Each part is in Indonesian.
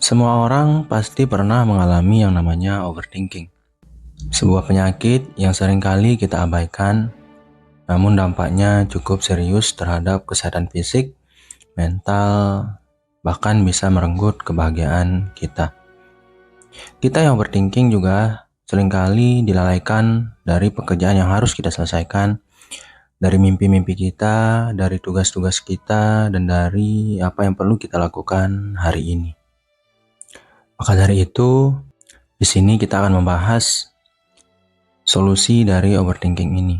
Semua orang pasti pernah mengalami yang namanya overthinking. Sebuah penyakit yang seringkali kita abaikan, namun dampaknya cukup serius terhadap kesehatan fisik, mental, bahkan bisa merenggut kebahagiaan kita. Kita yang overthinking juga seringkali dilalaikan dari pekerjaan yang harus kita selesaikan, dari mimpi-mimpi kita, dari tugas-tugas kita, dan dari apa yang perlu kita lakukan hari ini. Maka dari itu, di sini kita akan membahas solusi dari overthinking ini,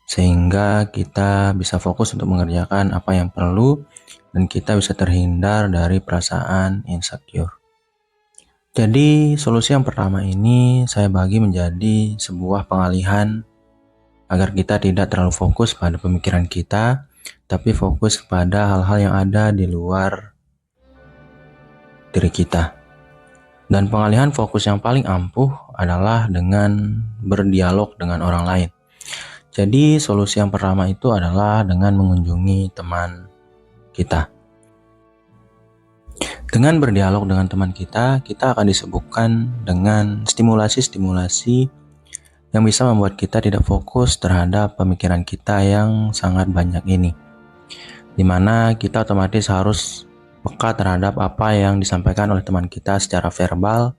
sehingga kita bisa fokus untuk mengerjakan apa yang perlu dan kita bisa terhindar dari perasaan insecure. Jadi solusi yang pertama ini saya bagi menjadi sebuah pengalihan agar kita tidak terlalu fokus pada pemikiran kita, tapi fokus kepada hal-hal yang ada di luar diri kita. Dan pengalihan fokus yang paling ampuh adalah dengan berdialog dengan orang lain. Jadi solusi yang pertama itu adalah dengan mengunjungi teman kita. Dengan berdialog dengan teman kita akan disibukkan dengan stimulasi-stimulasi yang bisa membuat kita tidak fokus terhadap pemikiran kita yang sangat banyak ini. Dimana kita otomatis harus peka terhadap apa yang disampaikan oleh teman kita secara verbal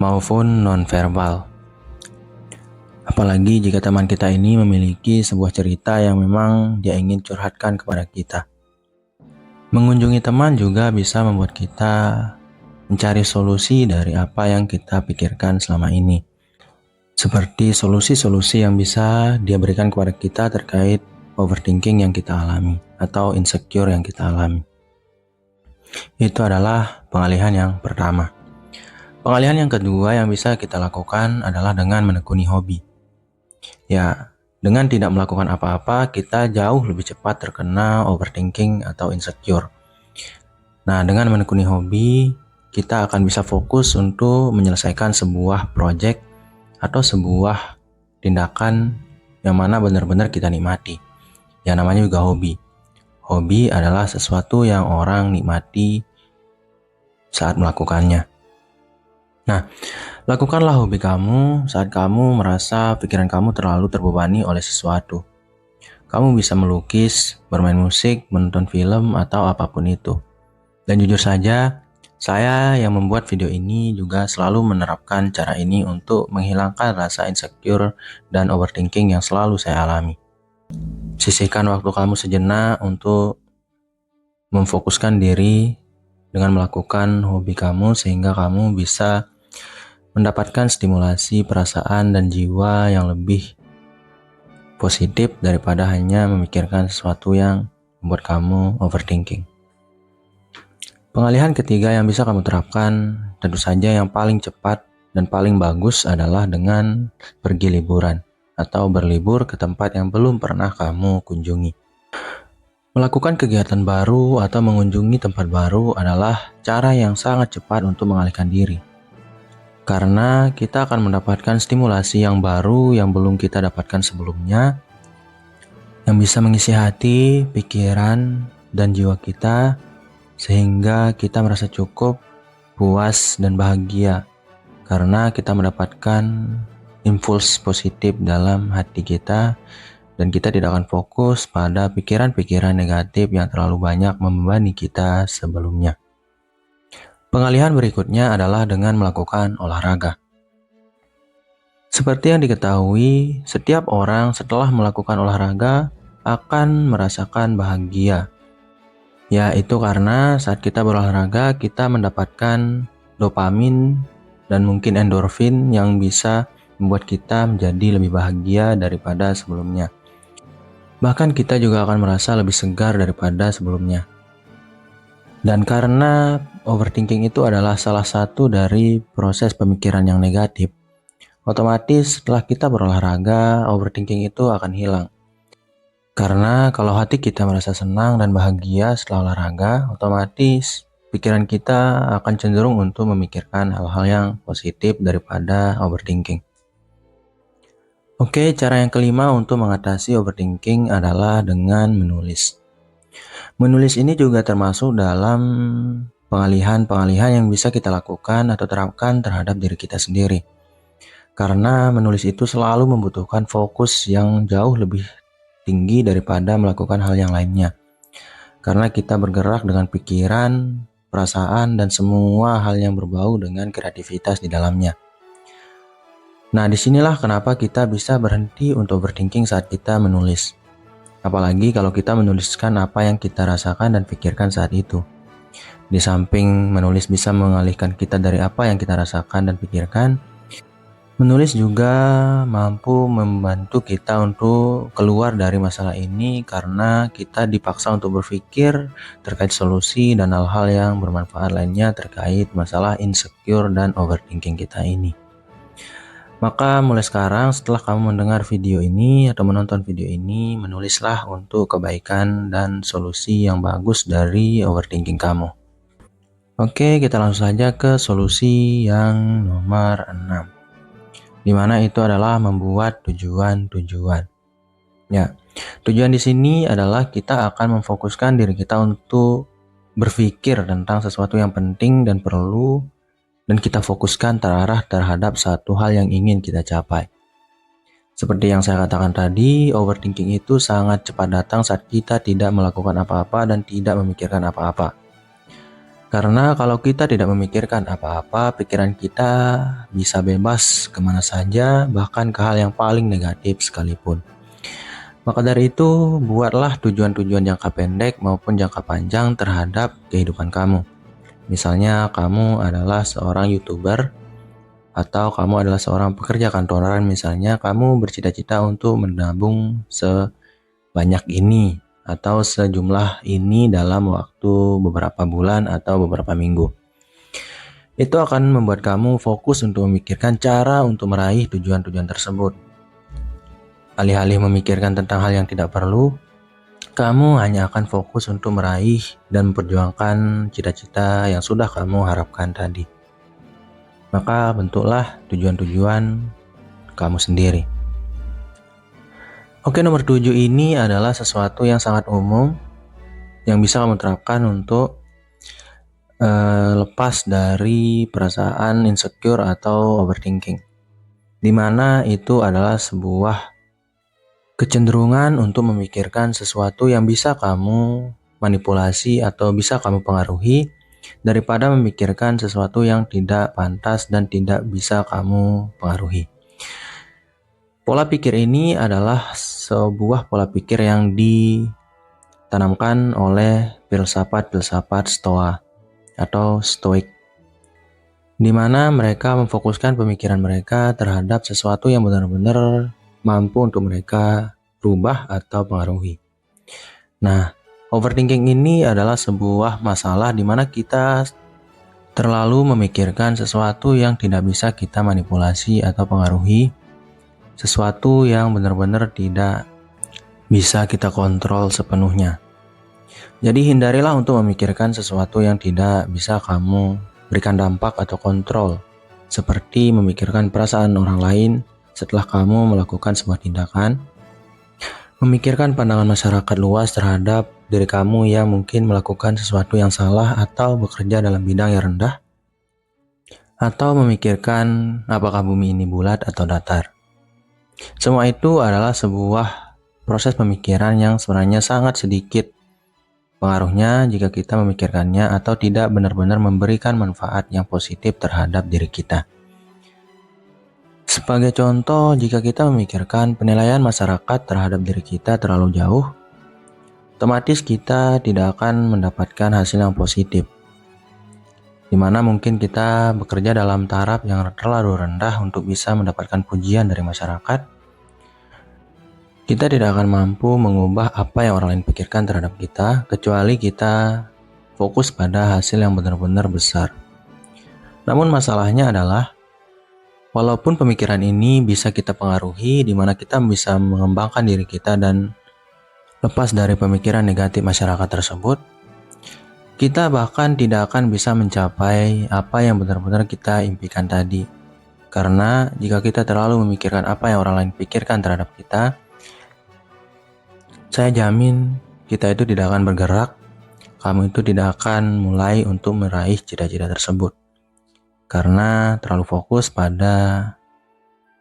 maupun non-verbal. Apalagi jika teman kita ini memiliki sebuah cerita yang memang dia ingin curhatkan kepada kita. Mengunjungi teman juga bisa membuat kita mencari solusi dari apa yang kita pikirkan selama ini. Seperti solusi-solusi yang bisa dia berikan kepada kita terkait overthinking yang kita alami atau insecure yang kita alami. Itu adalah pengalihan yang pertama. Pengalihan yang kedua yang bisa kita lakukan adalah dengan menekuni hobi. Ya, dengan tidak melakukan apa-apa, kita jauh lebih cepat terkena overthinking atau insecure. Nah, dengan menekuni hobi, kita akan bisa fokus untuk menyelesaikan sebuah project atau sebuah tindakan yang mana benar-benar kita nikmati. Yang namanya juga hobi. Hobi adalah sesuatu yang orang nikmati saat melakukannya. Nah, lakukanlah hobi kamu saat kamu merasa pikiran kamu terlalu terbebani oleh sesuatu. Kamu bisa melukis, bermain musik, menonton film, atau apapun itu. Dan jujur saja, saya yang membuat video ini juga selalu menerapkan cara ini untuk menghilangkan rasa insecure dan overthinking yang selalu saya alami. Sisihkan waktu kamu sejenak untuk memfokuskan diri dengan melakukan hobi kamu sehingga kamu bisa mendapatkan stimulasi perasaan dan jiwa yang lebih positif daripada hanya memikirkan sesuatu yang membuat kamu overthinking. Pengalihan ketiga yang bisa kamu terapkan tentu saja yang paling cepat dan paling bagus adalah dengan pergi liburan atau berlibur ke tempat yang belum pernah kamu kunjungi. Melakukan kegiatan baru atau mengunjungi tempat baru adalah cara yang sangat cepat untuk mengalihkan diri. Karena kita akan mendapatkan stimulasi yang baru yang belum kita dapatkan sebelumnya, yang bisa mengisi hati, pikiran, dan jiwa kita, sehingga kita merasa cukup, puas, dan bahagia karena kita mendapatkan impuls positif dalam hati kita dan kita tidak akan fokus pada pikiran-pikiran negatif yang terlalu banyak membebani kita sebelumnya. Pengalihan berikutnya adalah dengan melakukan olahraga. Seperti yang diketahui, setiap orang setelah melakukan olahraga akan merasakan bahagia. Ya, itu karena saat kita berolahraga, kita mendapatkan dopamin dan mungkin endorfin yang bisa membuat kita menjadi lebih bahagia daripada sebelumnya. Bahkan kita juga akan merasa lebih segar daripada sebelumnya. Dan karena overthinking itu adalah salah satu dari proses pemikiran yang negatif, otomatis setelah kita berolahraga, overthinking itu akan hilang. Karena kalau hati kita merasa senang dan bahagia setelah olahraga, otomatis pikiran kita akan cenderung untuk memikirkan hal-hal yang positif daripada overthinking. Oke, cara yang kelima untuk mengatasi overthinking adalah dengan menulis. Menulis ini juga termasuk dalam pengalihan-pengalihan yang bisa kita lakukan atau terapkan terhadap diri kita sendiri. Karena menulis itu selalu membutuhkan fokus yang jauh lebih tinggi daripada melakukan hal yang lainnya. Karena kita bergerak dengan pikiran, perasaan, dan semua hal yang berbau dengan kreativitas di dalamnya. Nah, disinilah kenapa kita bisa berhenti untuk overthinking saat kita menulis. Apalagi kalau kita menuliskan apa yang kita rasakan dan pikirkan saat itu. Di samping menulis bisa mengalihkan kita dari apa yang kita rasakan dan pikirkan, menulis juga mampu membantu kita untuk keluar dari masalah ini karena kita dipaksa untuk berpikir terkait solusi dan hal-hal yang bermanfaat lainnya terkait masalah insecure dan overthinking kita ini. Maka mulai sekarang setelah kamu mendengar video ini atau menonton video ini, menulislah untuk kebaikan dan solusi yang bagus dari overthinking kamu. Oke, kita langsung saja ke solusi yang nomor 6. Dimana itu adalah membuat tujuan-tujuan. Ya, tujuan di sini adalah kita akan memfokuskan diri kita untuk berpikir tentang sesuatu yang penting dan perlu, dan kita fokuskan terarah terhadap satu hal yang ingin kita capai. Seperti yang saya katakan tadi, overthinking itu sangat cepat datang saat kita tidak melakukan apa-apa dan tidak memikirkan apa-apa. Karena kalau kita tidak memikirkan apa-apa, pikiran kita bisa bebas kemana saja, bahkan ke hal yang paling negatif sekalipun. Maka dari itu, buatlah tujuan-tujuan jangka pendek maupun jangka panjang terhadap kehidupan kamu. Misalnya kamu adalah seorang YouTuber, atau kamu adalah seorang pekerja kantoran, misalnya kamu bercita-cita untuk menabung sebanyak ini atau sejumlah ini dalam waktu beberapa bulan atau beberapa minggu. Itu akan membuat kamu fokus untuk memikirkan cara untuk meraih tujuan-tujuan tersebut. Alih-alih memikirkan tentang hal yang tidak perlu, kamu hanya akan fokus untuk meraih dan memperjuangkan cita-cita yang sudah kamu harapkan tadi. Maka bentuklah tujuan-tujuan kamu sendiri. Oke, nomor 7 ini adalah sesuatu yang sangat umum yang bisa kamu terapkan untuk lepas dari perasaan insecure atau overthinking. Dimana itu adalah sebuah kecenderungan untuk memikirkan sesuatu yang bisa kamu manipulasi atau bisa kamu pengaruhi daripada memikirkan sesuatu yang tidak pantas dan tidak bisa kamu pengaruhi. Pola pikir ini adalah sebuah pola pikir yang ditanamkan oleh filsafat-filsafat Stoa atau Stoik, di mana mereka memfokuskan pemikiran mereka terhadap sesuatu yang benar-benar mampu untuk mereka rubah atau pengaruhi. Nah, overthinking ini adalah sebuah masalah di mana kita terlalu memikirkan sesuatu yang tidak bisa kita manipulasi atau pengaruhi, sesuatu yang benar-benar tidak bisa kita kontrol sepenuhnya. Jadi hindarilah untuk memikirkan sesuatu yang tidak bisa kamu berikan dampak atau kontrol, seperti memikirkan perasaan orang lain setelah kamu melakukan sebuah tindakan, memikirkan pandangan masyarakat luas terhadap diri kamu yang mungkin melakukan sesuatu yang salah atau bekerja dalam bidang yang rendah, atau memikirkan apakah bumi ini bulat atau datar. Semua itu adalah sebuah proses pemikiran yang sebenarnya sangat sedikit pengaruhnya jika kita memikirkannya atau tidak benar-benar memberikan manfaat yang positif terhadap diri kita. Sebagai contoh, jika kita memikirkan penilaian masyarakat terhadap diri kita terlalu jauh, otomatis kita tidak akan mendapatkan hasil yang positif, di mana mungkin kita bekerja dalam taraf yang terlalu rendah untuk bisa mendapatkan pujian dari masyarakat. Kita tidak akan mampu mengubah apa yang orang lain pikirkan terhadap kita, kecuali kita fokus pada hasil yang benar-benar besar. Namun masalahnya adalah, walaupun pemikiran ini bisa kita pengaruhi, di mana kita bisa mengembangkan diri kita dan lepas dari pemikiran negatif masyarakat tersebut, kita bahkan tidak akan bisa mencapai apa yang benar-benar kita impikan tadi. Karena jika kita terlalu memikirkan apa yang orang lain pikirkan terhadap kita, saya jamin kita itu tidak akan bergerak, kamu itu tidak akan mulai untuk meraih cita-cita tersebut. Karena terlalu fokus pada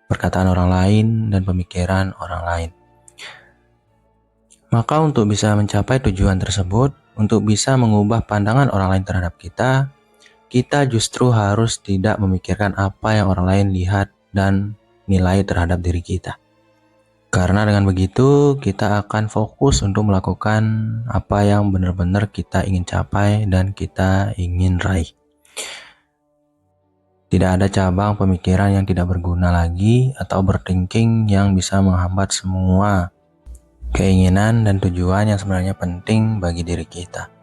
perkataan orang lain dan pemikiran orang lain. Maka untuk bisa mencapai tujuan tersebut, untuk bisa mengubah pandangan orang lain terhadap kita justru harus tidak memikirkan apa yang orang lain lihat dan nilai terhadap diri kita. Karena dengan begitu, kita akan fokus untuk melakukan apa yang benar-benar kita ingin capai dan kita ingin raih. Tidak ada cabang pemikiran yang tidak berguna lagi atau overthinking yang bisa menghambat semua keinginan dan tujuan yang sebenarnya penting bagi diri kita.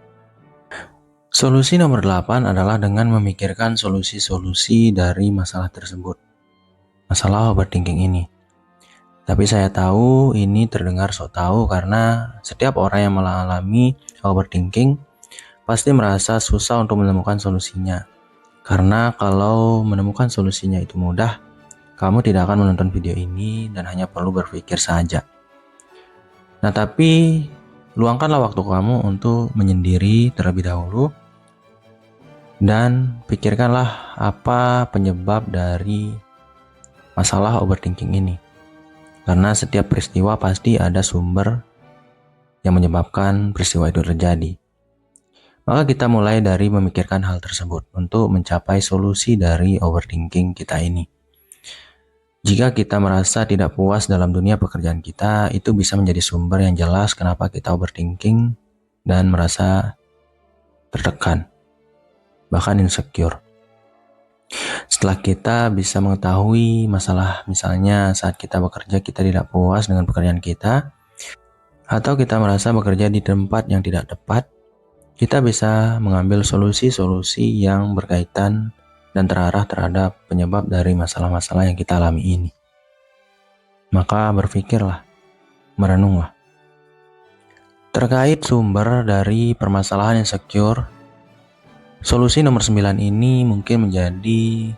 Solusi nomor 8 adalah dengan memikirkan solusi-solusi dari masalah tersebut. Masalah overthinking ini. Tapi saya tahu ini terdengar sok tahu karena setiap orang yang mengalami overthinking pasti merasa susah untuk menemukan solusinya. Karena kalau menemukan solusinya itu mudah, kamu tidak akan menonton video ini dan hanya perlu berpikir saja. Nah, tapi luangkanlah waktu kamu untuk menyendiri terlebih dahulu dan pikirkanlah apa penyebab dari masalah overthinking ini. Karena setiap peristiwa pasti ada sumber yang menyebabkan peristiwa itu terjadi. Maka kita mulai dari memikirkan hal tersebut untuk mencapai solusi dari overthinking kita ini. Jika kita merasa tidak puas dalam dunia pekerjaan kita, itu bisa menjadi sumber yang jelas kenapa kita overthinking dan merasa tertekan, bahkan insecure. Setelah kita bisa mengetahui masalah, misalnya saat kita bekerja kita tidak puas dengan pekerjaan kita, atau kita merasa bekerja di tempat yang tidak tepat, kita bisa mengambil solusi-solusi yang berkaitan dan terarah terhadap penyebab dari masalah-masalah yang kita alami ini. Maka berpikirlah, merenunglah. Terkait sumber dari permasalahan insecure, solusi nomor 9 ini mungkin menjadi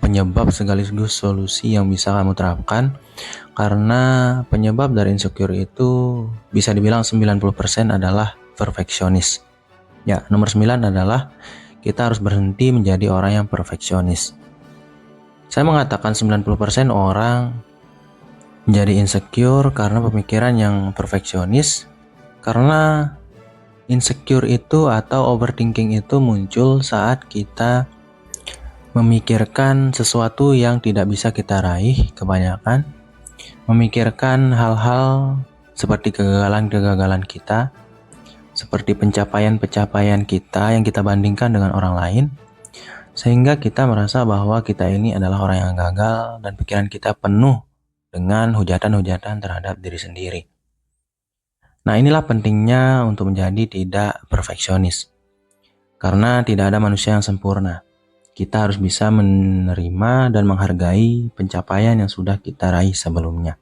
penyebab sekaligus solusi yang bisa kamu terapkan, karena penyebab dari insecure itu bisa dibilang 90% adalah perfeksionis. Ya, nomor 9 adalah kita harus berhenti menjadi orang yang perfeksionis. Saya mengatakan 90% orang menjadi insecure karena pemikiran yang perfeksionis, karena insecure itu atau overthinking itu muncul saat kita memikirkan sesuatu yang tidak bisa kita raih, kebanyakan memikirkan hal-hal seperti kegagalan-kegagalan kita, seperti pencapaian-pencapaian kita yang kita bandingkan dengan orang lain, sehingga kita merasa bahwa kita ini adalah orang yang gagal dan pikiran kita penuh dengan hujatan-hujatan terhadap diri sendiri. Nah, inilah pentingnya untuk menjadi tidak perfeksionis, karena tidak ada manusia yang sempurna. Kita harus bisa menerima dan menghargai pencapaian yang sudah kita raih sebelumnya.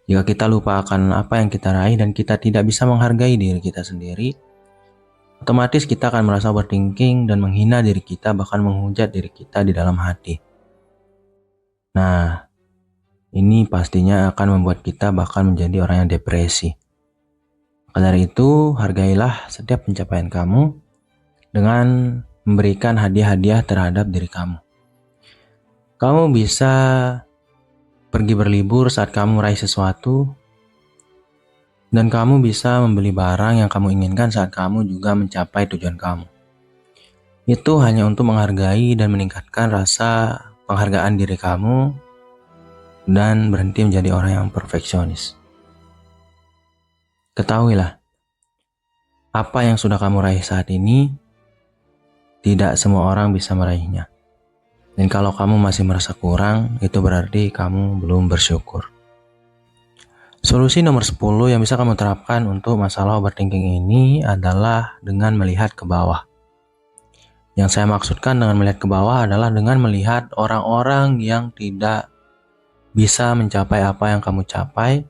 Jika kita lupa akan apa yang kita raih dan kita tidak bisa menghargai diri kita sendiri, otomatis kita akan merasa overthinking dan menghina diri kita, bahkan menghujat diri kita di dalam hati. Nah, ini pastinya akan membuat kita bahkan menjadi orang yang depresi. Maka dari itu, hargailah setiap pencapaian kamu dengan memberikan hadiah-hadiah terhadap diri kamu. Kamu bisa pergi berlibur saat kamu meraih sesuatu, dan kamu bisa membeli barang yang kamu inginkan saat kamu juga mencapai tujuan kamu. Itu hanya untuk menghargai dan meningkatkan rasa penghargaan diri kamu dan berhenti menjadi orang yang perfeksionis. Ketahuilah, apa yang sudah kamu raih saat ini, tidak semua orang bisa meraihnya. Dan kalau kamu masih merasa kurang, itu berarti kamu belum bersyukur. Solusi nomor 10 yang bisa kamu terapkan untuk masalah overthinking ini adalah dengan melihat ke bawah. Yang saya maksudkan dengan melihat ke bawah adalah dengan melihat orang-orang yang tidak bisa mencapai apa yang kamu capai,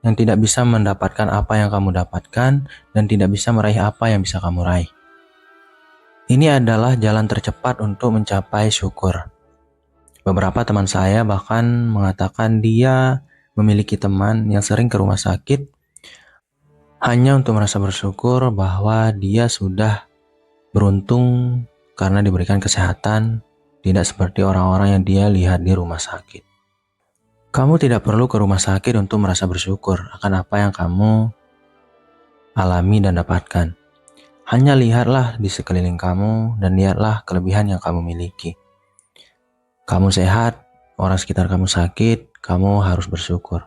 yang tidak bisa mendapatkan apa yang kamu dapatkan, dan tidak bisa meraih apa yang bisa kamu raih. Ini adalah jalan tercepat untuk mencapai syukur. Beberapa teman saya bahkan mengatakan dia memiliki teman yang sering ke rumah sakit hanya untuk merasa bersyukur bahwa dia sudah beruntung karena diberikan kesehatan, tidak seperti orang-orang yang dia lihat di rumah sakit. Kamu tidak perlu ke rumah sakit untuk merasa bersyukur akan apa yang kamu alami dan dapatkan. Hanya lihatlah di sekeliling kamu dan lihatlah kelebihan yang kamu miliki. Kamu sehat, orang sekitar kamu sakit, kamu harus bersyukur.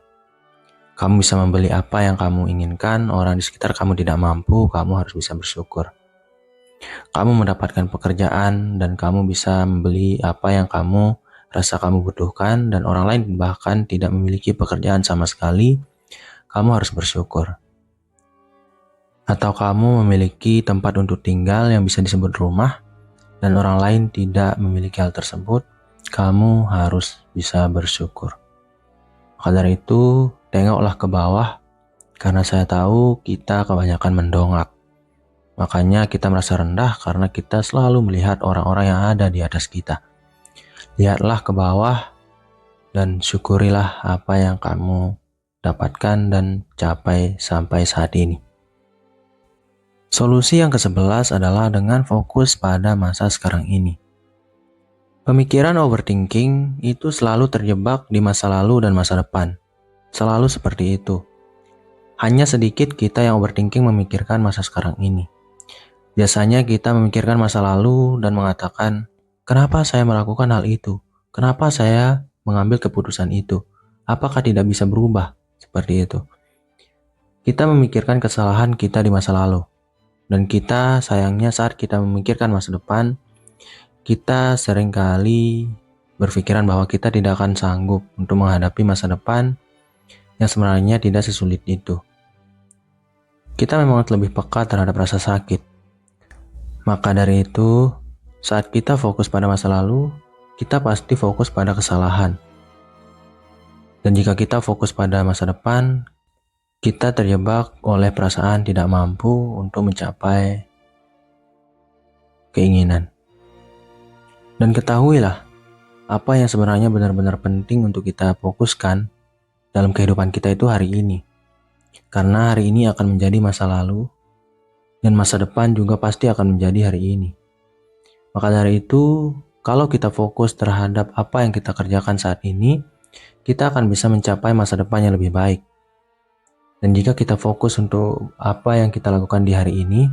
Kamu bisa membeli apa yang kamu inginkan, orang di sekitar kamu tidak mampu, kamu harus bisa bersyukur. Kamu mendapatkan pekerjaan dan kamu bisa membeli apa yang kamu rasa kamu butuhkan dan orang lain bahkan tidak memiliki pekerjaan sama sekali, kamu harus bersyukur. Atau kamu memiliki tempat untuk tinggal yang bisa disebut rumah dan orang lain tidak memiliki hal tersebut, kamu harus bisa bersyukur. Maka dari itu, tengoklah ke bawah karena saya tahu kita kebanyakan mendongak. Makanya kita merasa rendah karena kita selalu melihat orang-orang yang ada di atas kita. Lihatlah ke bawah dan syukurilah apa yang kamu dapatkan dan capai sampai saat ini. Solusi yang ke-11 adalah dengan fokus pada masa sekarang ini. Pemikiran overthinking itu selalu terjebak di masa lalu dan masa depan. Selalu seperti itu. Hanya sedikit kita yang overthinking memikirkan masa sekarang ini. Biasanya kita memikirkan masa lalu dan mengatakan, kenapa saya melakukan hal itu? Kenapa saya mengambil keputusan itu? Apakah tidak bisa berubah? Seperti itu. Kita memikirkan kesalahan kita di masa lalu. Dan kita sayangnya saat kita memikirkan masa depan, kita seringkali berpikiran bahwa kita tidak akan sanggup untuk menghadapi masa depan yang sebenarnya tidak sesulit itu. Kita memang lebih peka terhadap rasa sakit. Maka dari itu, saat kita fokus pada masa lalu, kita pasti fokus pada kesalahan. Dan jika kita fokus pada masa depan, kita terjebak oleh perasaan tidak mampu untuk mencapai keinginan. Dan ketahuilah, apa yang sebenarnya benar-benar penting untuk kita fokuskan dalam kehidupan kita itu hari ini. Karena hari ini akan menjadi masa lalu, dan masa depan juga pasti akan menjadi hari ini. Maka dari itu, kalau kita fokus terhadap apa yang kita kerjakan saat ini, kita akan bisa mencapai masa depan yang lebih baik. Dan jika kita fokus untuk apa yang kita lakukan di hari ini,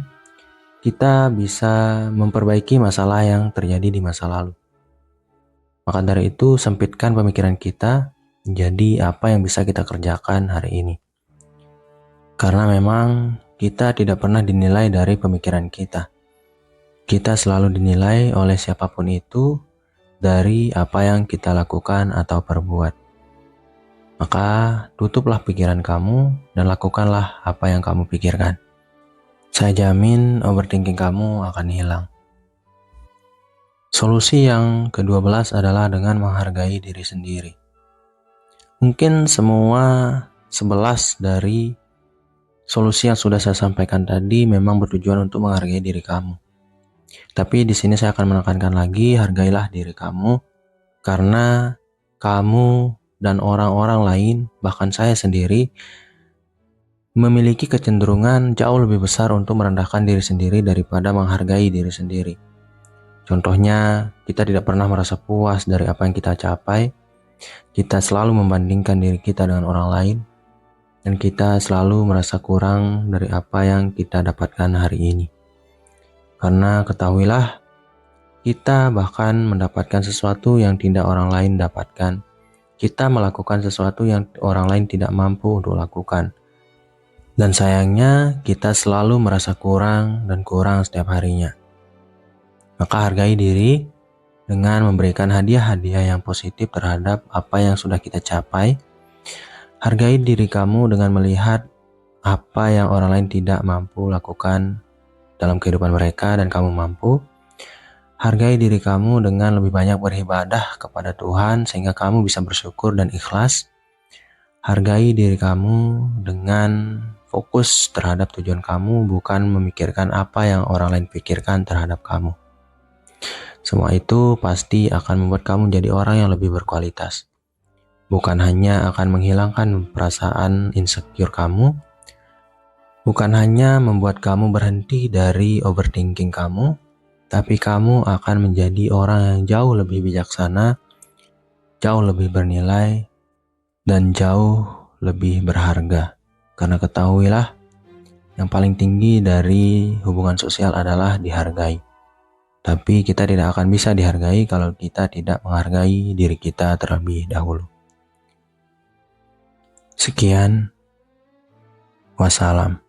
kita bisa memperbaiki masalah yang terjadi di masa lalu. Maka dari itu, sempitkan pemikiran kita menjadi apa yang bisa kita kerjakan hari ini. Karena memang kita tidak pernah dinilai dari pemikiran kita. Kita selalu dinilai oleh siapapun itu dari apa yang kita lakukan atau perbuat. Maka tutuplah pikiran kamu dan lakukanlah apa yang kamu pikirkan. Saya jamin overthinking kamu akan hilang. Solusi yang ke-12 adalah dengan menghargai diri sendiri. Mungkin semua 11 dari solusi yang sudah saya sampaikan tadi memang bertujuan untuk menghargai diri kamu. Tapi di sini saya akan menekankan lagi, hargailah diri kamu karena kamu dan orang-orang lain, bahkan saya sendiri, memiliki kecenderungan jauh lebih besar untuk merendahkan diri sendiri daripada menghargai diri sendiri. Contohnya, kita tidak pernah merasa puas dari apa yang kita capai. Kita selalu membandingkan diri kita dengan orang lain, dan kita selalu merasa kurang dari apa yang kita dapatkan hari ini. Karena ketahuilah, kita bahkan mendapatkan sesuatu yang tidak orang lain dapatkan. Kita melakukan sesuatu yang orang lain tidak mampu untuk lakukan. Dan sayangnya, kita selalu merasa kurang dan kurang setiap harinya. Maka hargai diri dengan memberikan hadiah-hadiah yang positif terhadap apa yang sudah kita capai. Hargai diri kamu dengan melihat apa yang orang lain tidak mampu lakukan dalam kehidupan mereka dan kamu mampu. Hargai diri kamu dengan lebih banyak beribadah kepada Tuhan sehingga kamu bisa bersyukur dan ikhlas. Hargai diri kamu dengan fokus terhadap tujuan kamu, bukan memikirkan apa yang orang lain pikirkan terhadap kamu. Semua itu pasti akan membuat kamu jadi orang yang lebih berkualitas. Bukan hanya akan menghilangkan perasaan insecure kamu, bukan hanya membuat kamu berhenti dari overthinking kamu, tapi kamu akan menjadi orang yang jauh lebih bijaksana, jauh lebih bernilai, dan jauh lebih berharga. Karena ketahuilah, yang paling tinggi dari hubungan sosial adalah dihargai. Tapi kita tidak akan bisa dihargai kalau kita tidak menghargai diri kita terlebih dahulu. Sekian, wassalam.